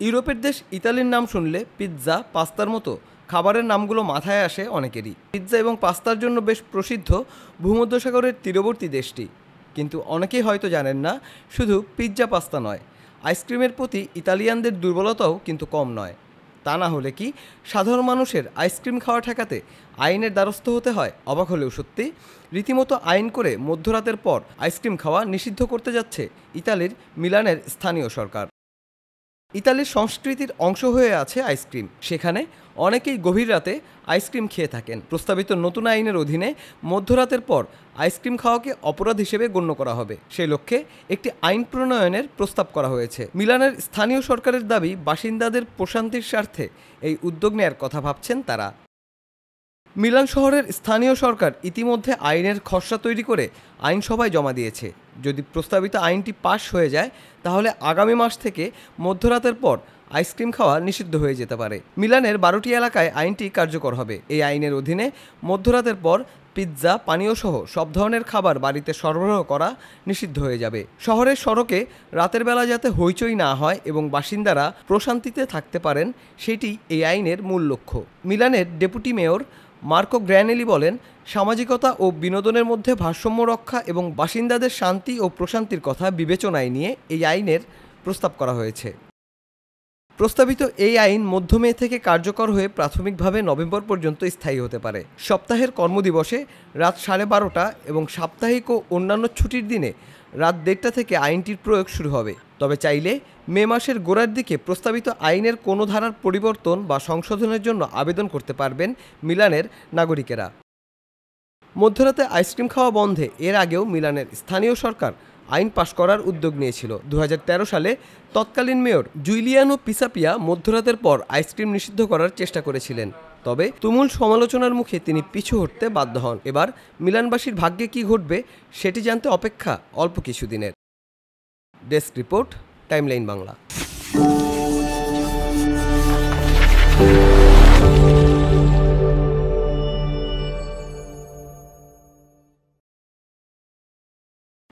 ইউরোপের দেশ ইতালির নাম শুনলে পিৎজা, পাস্তার মতো খাবারের নামগুলো মাথায় আসে অনেকেরই। পিৎজা এবং পাস্তার জন্য বেশ প্রসিদ্ধ ভূমধ্যসাগরের তীরবর্তী দেশটি। কিন্তু অনেকেই হয়তো জানেন না, শুধু পিৎজা পাস্তা নয়, আইসক্রিমের প্রতি ইতালিয়ানদের দুর্বলতাও কিন্তু কম নয়। তা না হলে কি সাধারণ মানুষের আইসক্রিম খাওয়া ঠেকাতে আইনের দ্বারস্থ হতে হয়? অবাক হলেও সত্যি, রীতিমতো আইন করে মধ্যরাতের পর আইসক্রিম খাওয়া নিষিদ্ধ করতে যাচ্ছে ইতালির মিলানের স্থানীয় সরকার। ইতালির সংস্কৃতির অংশ হয়ে আছে আইসক্রিম। সেখানে অনেকেই গভীর রাতে আইসক্রিম খেয়ে থাকেন। প্রস্তাবিত নতুন আইনের অধীনে মধ্যরাতের পর আইসক্রিম খাওয়াকে অপরাধ হিসেবে গণ্য করা হবে। সেই লক্ষ্যে একটি আইন প্রণয়নের প্রস্তাব করা হয়েছে। মিলানের স্থানীয় সরকারের দাবি, বাসিন্দাদের প্রশান্তির স্বার্থে এই উদ্যোগ নেয়ার কথা ভাবছেন তারা। মিলান শহরের স্থানীয় সরকার ইতিমধ্যে আইনের খসড়া তৈরি করে আইনসভায় জমা দিয়েছে। যদি প্রস্তাবিত আইনটি পাশ হয়ে যায়, তাহলে আগামী মাস থেকে মধ্যরাতের পর আইসক্রিম খাওয়া নিষিদ্ধ হয়ে যেতে পারে। মিলানের 12টি এলাকায় আইনটি কার্যকর হবে। এই আইনের অধীনে মধ্যরাতের পর পিৎজা, পানীয় সহ সব ধরনের খাবার বাড়িতে সরবরাহ করা নিষিদ্ধ হয়ে যাবে। শহরের সড়কে রাতের বেলা যাতে হইচই না হয় এবং বাসিন্দারা প্রশান্তিতে থাকতে পারেন, সেটি এই আইনের মূল লক্ষ্য। মিলানের ডেপুটি মেয়র মার্কো গ্র্যানেলি বলেন, সামাজিকতা ও বিনোদনের মধ্যে ভারসাম্য রক্ষা এবং বাসিন্দাদের শান্তি ও প্রশান্তির কথা বিবেচনায় নিয়ে এই আইনের প্রস্তাব করা হয়েছে। প্রস্তাবিত এই আইন মধ্য মে থেকে কার্যকর হয়ে প্রাথমিকভাবে নভেম্বর পর্যন্ত স্থায়ী হতে পারে। সপ্তাহের কর্মদিবসে রাত 12:30 এবং সাপ্তাহিক ও অন্যান্য ছুটির দিনে রাত 1:30 থেকে আইনটির প্রয়োগ শুরু হবে। তবে চাইলে মে মাসের গোড়ার দিকে প্রস্তাবিত আইনের কোনো ধারার পরিবর্তন বা সংশোধনের জন্য আবেদন করতে পারবেন মিলানের নাগরিকেরা। মধ্যরাতে আইসক্রিম খাওয়া বন্ধে এর আগেও মিলানের স্থানীয় সরকার আইন পাশ করার উদ্যোগ নিয়েছিল। 2013 সালে তৎকালীন মেয়র জুলিয়ানো পিসাপিয়া মধ্যরাতের পর আইসক্রিম নিষিদ্ধ করার চেষ্টা করেছিলেন। তবে তুমুল সমালোচনার মুখে তিনি পিছু হটতে বাধ্য হন। এবার মিলানবাসীর ভাগ্যে কী ঘটবে সেটি জানতে অপেক্ষা অল্প কিছুদিনের। Desk report, timeline Bangla.